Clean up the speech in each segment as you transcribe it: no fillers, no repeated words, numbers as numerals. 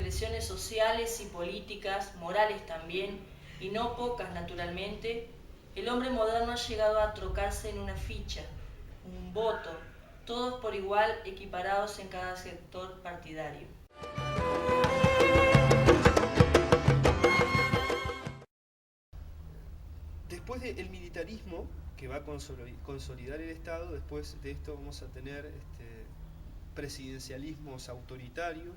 presiones sociales y políticas, morales también, y no pocas naturalmente, el hombre moderno ha llegado a trocarse en una ficha, un voto, todos por igual equiparados en cada sector partidario. Después del militarismo, que va a consolidar el Estado, después de esto vamos a tener presidencialismos autoritarios.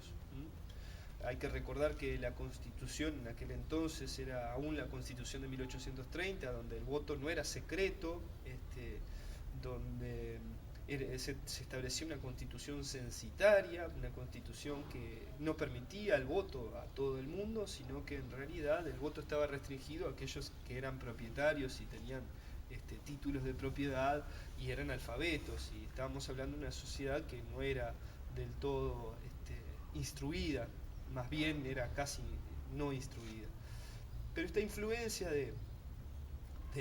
Hay que recordar que la Constitución en aquel entonces era aún la Constitución de 1830, donde el voto no era secreto, donde se establecía una constitución censitaria, una constitución que no permitía el voto a todo el mundo, sino que en realidad el voto estaba restringido a aquellos que eran propietarios y tenían títulos de propiedad y eran alfabetos, y estábamos hablando de una sociedad que no era del todo instruida, más bien era casi no instruida. Pero esta influencia de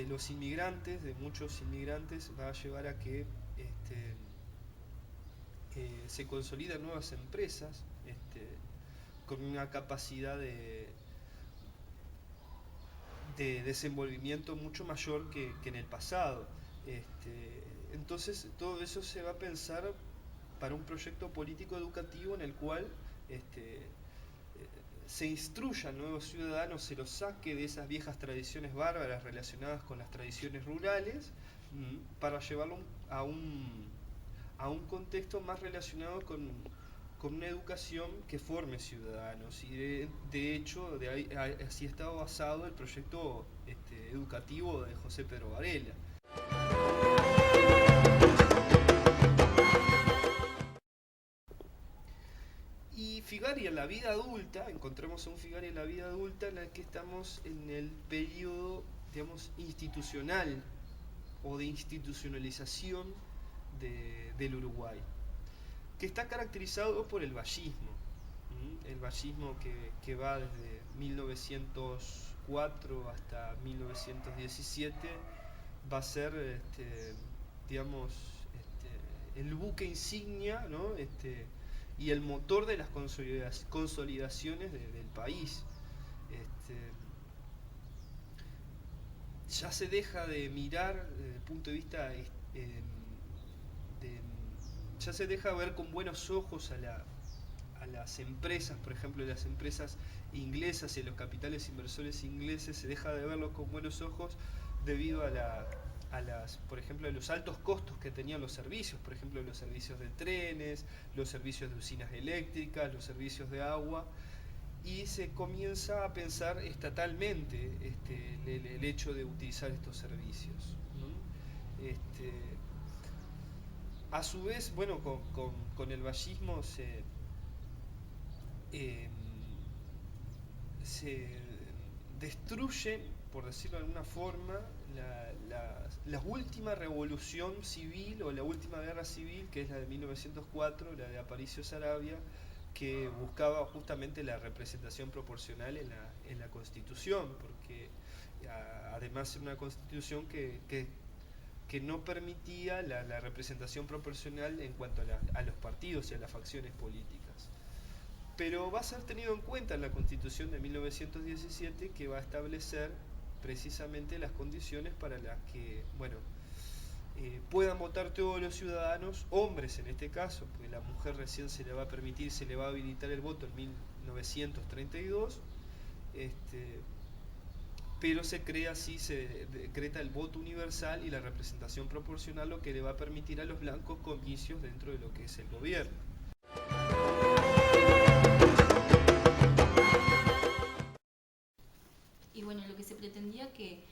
los inmigrantes, de muchos inmigrantes, va a llevar a que se consolidan nuevas empresas con una capacidad de desenvolvimiento mucho mayor que en el pasado. Entonces todo eso se va a pensar para un proyecto político educativo en el cual se instruya a nuevos ciudadanos, se los saque de esas viejas tradiciones bárbaras relacionadas con las tradiciones rurales, para llevarlo a un contexto más relacionado con una educación que forme ciudadanos. Y de hecho, así estaba basado el proyecto educativo de José Pedro Varela. Y Figari en la vida adulta, encontramos a un Figari en la vida adulta en el que estamos en el periodo, digamos, institucional o de institucionalización del Uruguay, que está caracterizado por el vallismo. El vallismo que va desde 1904 hasta 1917 va a ser, digamos, el buque insignia, ¿no? Y el motor de las consolidaciones del país. Ya se deja de mirar desde el punto de vista ya se deja ver con buenos ojos a las empresas, por ejemplo, las empresas inglesas y los capitales inversores ingleses, se deja de verlos con buenos ojos debido por ejemplo, a los altos costos que tenían los servicios, por ejemplo, los servicios de trenes, los servicios de usinas eléctricas, los servicios de agua, y se comienza a pensar estatalmente el hecho de utilizar estos servicios, ¿no? A su vez, bueno, con el vallismo eh, se destruyen, por decirlo de alguna forma, la última revolución civil o la última guerra civil, que es la de 1904, la de Aparicio Saravia, que buscaba justamente la representación proporcional en la Constitución, porque además era una Constitución que no permitía la representación proporcional en cuanto a los partidos y a las facciones políticas. Pero va a ser tenido en cuenta en la Constitución de 1917, que va a establecer precisamente las condiciones para las que, bueno, puedan votar todos los ciudadanos, hombres en este caso, porque la mujer recién se le va a permitir, se le va a habilitar el voto en 1932, pero se crea así, se decreta el voto universal y la representación proporcional, lo que le va a permitir a los blancos comicios dentro de lo que es el gobierno. Y bueno, lo que se pretendía que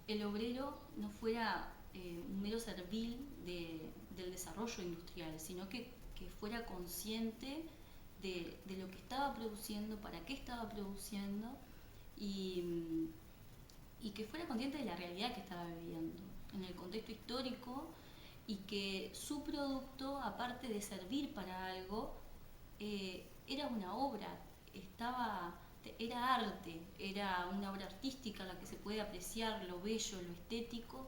el obrero no fuera un mero servil del desarrollo industrial, sino que fuera consciente de lo que estaba produciendo, para qué estaba produciendo, y que fuera consciente de la realidad que estaba viviendo en el contexto histórico, y que su producto, aparte de servir para algo, era una obra, era arte, era una obra artística en la que se puede apreciar lo bello, lo estético,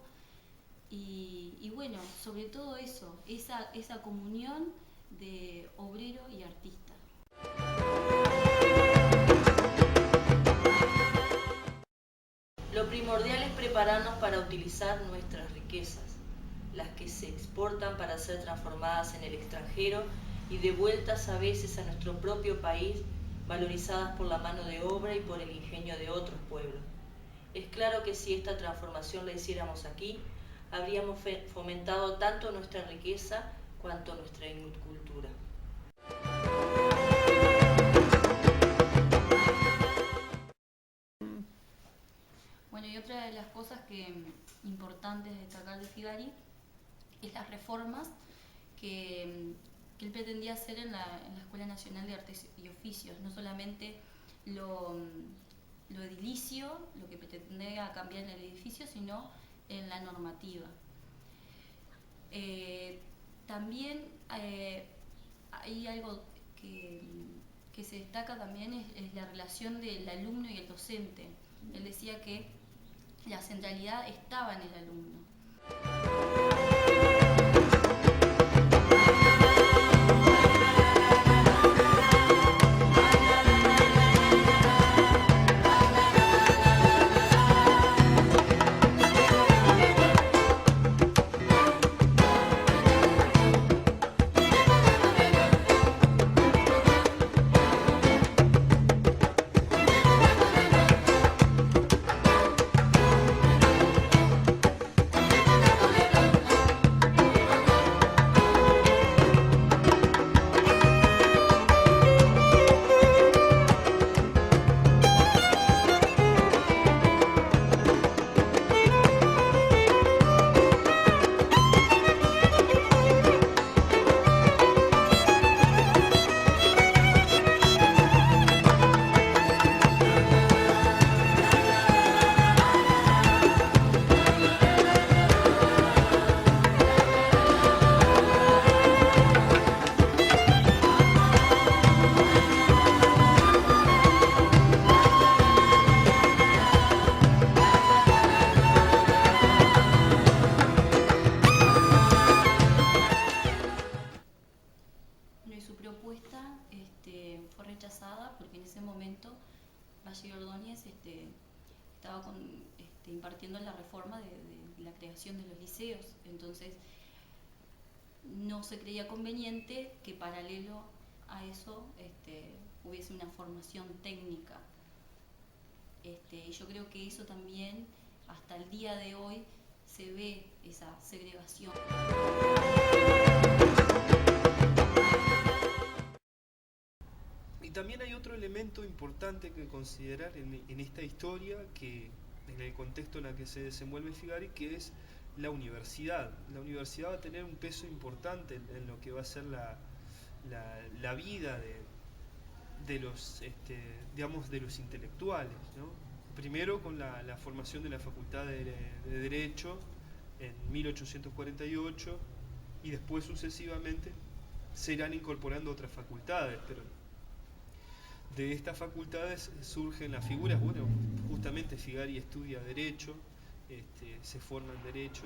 y bueno, sobre todo eso, esa comunión de obrero y artista. Lo primordial es prepararnos para utilizar nuestras riquezas, las que se exportan para ser transformadas en el extranjero y devueltas a veces a nuestro propio país, valorizadas por la mano de obra y por el ingenio de otros pueblos. Es claro que si esta transformación la hiciéramos aquí, habríamos fomentado tanto nuestra riqueza cuanto nuestra cultura. Bueno, y otra de las cosas importantes de destacar de Figari es las reformas que él pretendía hacer en la Escuela Nacional de Artes y Oficios, no solamente lo edilicio, lo que pretendía cambiar en el edificio, sino en la normativa. También hay algo que se destaca también, es la relación del alumno y el docente. Él decía que la centralidad estaba en el alumno. Fue rechazada porque en ese momento Valle Ordóñez estaba impartiendo la reforma de la creación de los liceos, entonces no se creía conveniente que paralelo a eso hubiese una formación técnica. Y yo creo que eso también, hasta el día de hoy, se ve esa segregación. Y también hay otro elemento importante que considerar en esta historia, que en el contexto en el que se desenvuelve Figari, que es la universidad. La universidad va a tener un peso importante en lo que va a ser la vida de los intelectuales, ¿no? Primero con la formación de la Facultad de Derecho en 1848, y después sucesivamente se irán incorporando otras facultades, pero de estas facultades surgen las figuras. Bueno, justamente Figari estudia Derecho, se forma en Derecho,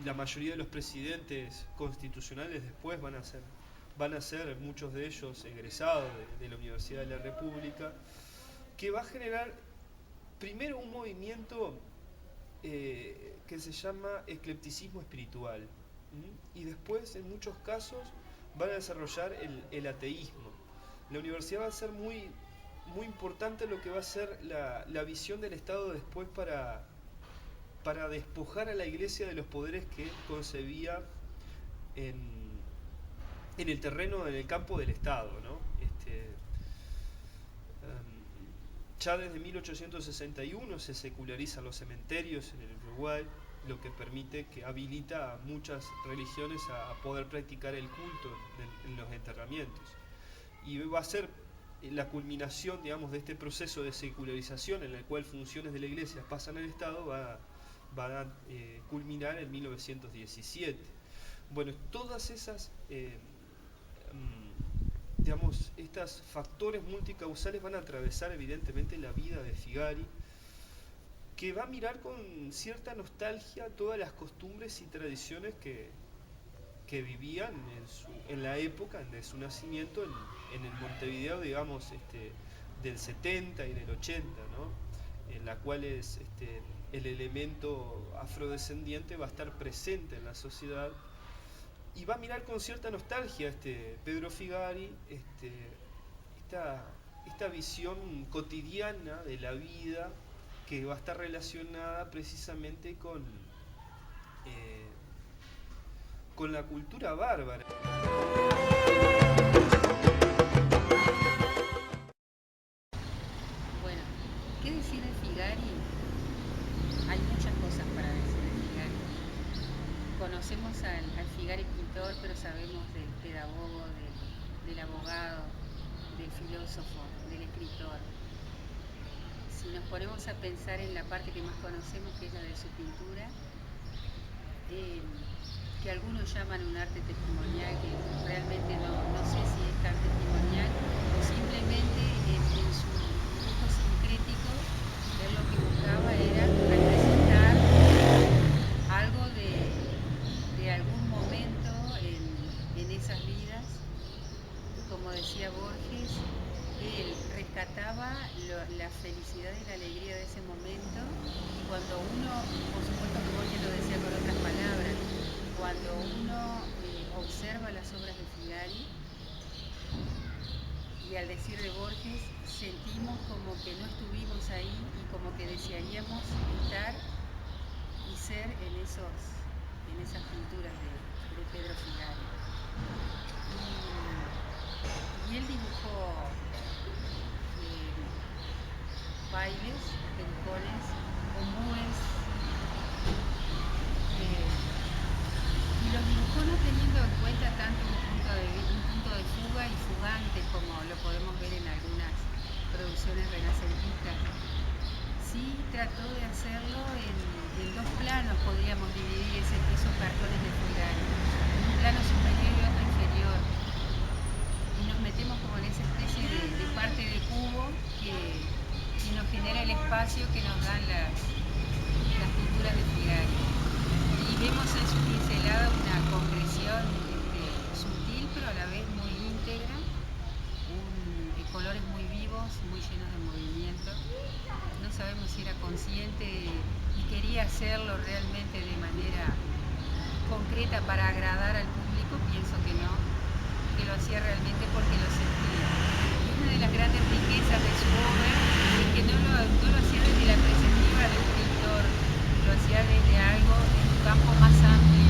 la mayoría de los presidentes constitucionales después van a ser muchos de ellos egresados de la Universidad de la República, que va a generar primero un movimiento que se llama eclecticismo espiritual, y después en muchos casos van a desarrollar el ateísmo. La universidad va a ser muy, muy importante lo que va a ser la visión del Estado después para despojar a la Iglesia de los poderes que concebía en el terreno, en el campo del Estado, ¿no? Ya desde 1861 se secularizan los cementerios en el Uruguay, lo que habilita a muchas religiones a poder practicar el culto en los enterramientos. Y va a ser la culminación, digamos, de este proceso de secularización en el cual funciones de la Iglesia pasan al Estado, va a culminar en 1917. Bueno, todas esas estos factores multicausales van a atravesar evidentemente la vida de Figari, que va a mirar con cierta nostalgia todas las costumbres y tradiciones que vivían en la época de su nacimiento en el Montevideo, digamos, del 70 y del 80, ¿no? En la cual el elemento afrodescendiente va a estar presente en la sociedad y va a mirar con cierta nostalgia Pedro Figari esta visión cotidiana de la vida que va a estar relacionada precisamente con la cultura bárbara. Bueno, ¿qué decir de Figari? Hay muchas cosas para decir de Figari. Conocemos al Figari pintor, pero sabemos del pedagogo, del abogado, del filósofo, del escritor. Si nos ponemos a pensar en la parte que más conocemos, que es la de su pintura, que algunos llaman un arte testimonial, que realmente no sé si es tan testimonial, o simplemente en su dibujo sincrético, él lo que buscaba era representar algo de algún momento en esas vidas. Como decía Borges, él rescataba la felicidad y la alegría de ese momento, y cuando uno, por supuesto que Borges lo decía con otras palabras, cuando uno observa las obras de Figari, y al decir de Borges, sentimos como que no estuvimos ahí y como que desearíamos estar y ser en esas pinturas de Pedro Figari. Y él dibujó bailes, pericones, ombúes, y los dibujó no teniendo en cuenta tanto un punto de fuga y fugante como lo podemos ver en algunas producciones renacentistas. Sí trató de hacerlo en dos planos, podríamos dividir esos cartones de Figari, un plano superior y otro inferior, y nos metemos como en esa especie de parte de cubo que nos genera el espacio que nos dan las pinturas de Figari. Y vemos en su pincelada una concreción sutil, pero a la vez muy íntegra, colores muy vivos, muy llenos de movimiento. No sabemos si era consciente y quería hacerlo realmente de manera concreta para agradar al público. Pienso que no, que lo hacía realmente porque lo sentía. Y una de las grandes riquezas de su obra es que no lo hacía desde la perspectiva de un pintor, lo hacía desde algo en un campo más amplio,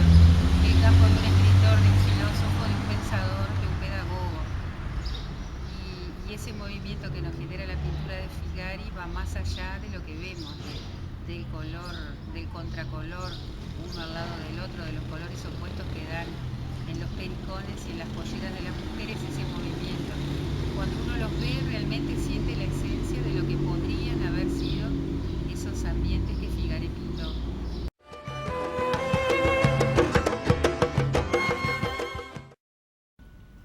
que el campo de un escritor, de un filósofo, de un pensador, de un pedagogo. Y ese movimiento que nos genera la pintura de Figari va más allá de lo que vemos, del color, del contracolor, uno al lado del otro, de los colores opuestos que dan en los pericones y en las polleras de las mujeres ese movimiento. Cuando uno los ve, realmente siente la esencia de lo que podrían haber sido esos ambientes que Figari pintó.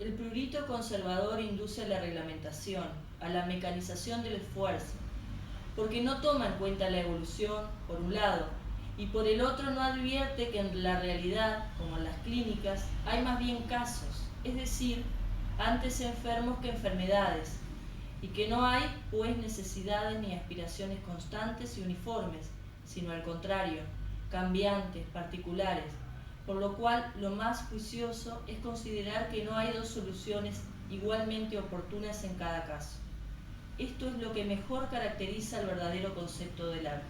El prurito conservador induce a la reglamentación, a la mecanización del esfuerzo, porque no toma en cuenta la evolución, por un lado, y por el otro no advierte que en la realidad, como en las clínicas, hay más bien casos, es decir, antes enfermos que enfermedades, y que no hay, pues, necesidades ni aspiraciones constantes y uniformes, sino al contrario, cambiantes, particulares, por lo cual lo más juicioso es considerar que no hay dos soluciones igualmente oportunas en cada caso. Esto es lo que mejor caracteriza el verdadero concepto del arte.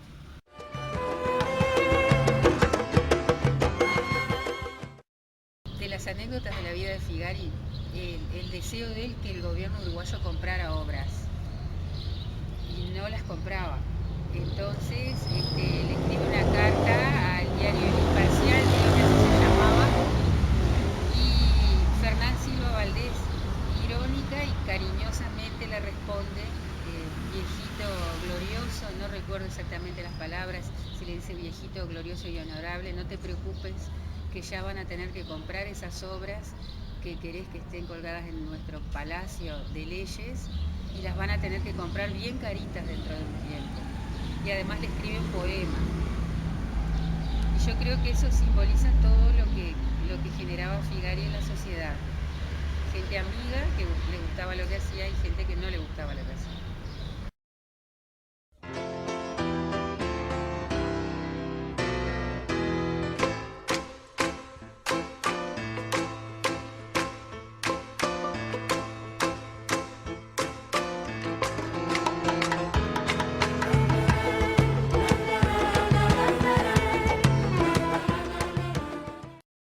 De las anécdotas de la vida de Figari, el deseo de él que el gobierno uruguayo comprara obras, y no las compraba. Entonces le escribe una carta al diario El Imparcial, creo que así se llamaba, y Fernán Silva Valdés, irónica y cariñosamente le responde, viejito glorioso, no recuerdo exactamente las palabras, si le dice viejito glorioso y honorable, no te preocupes, que ya van a tener que comprar esas obras que querés que estén colgadas en nuestro palacio de leyes, y las van a tener que comprar bien caritas dentro de un tiempo. Y además le escribe un poema. Y yo creo que eso simboliza todo lo que generaba Figari en la sociedad. Gente amiga que le gustaba lo que hacía y gente que no le gustaba lo que hacía.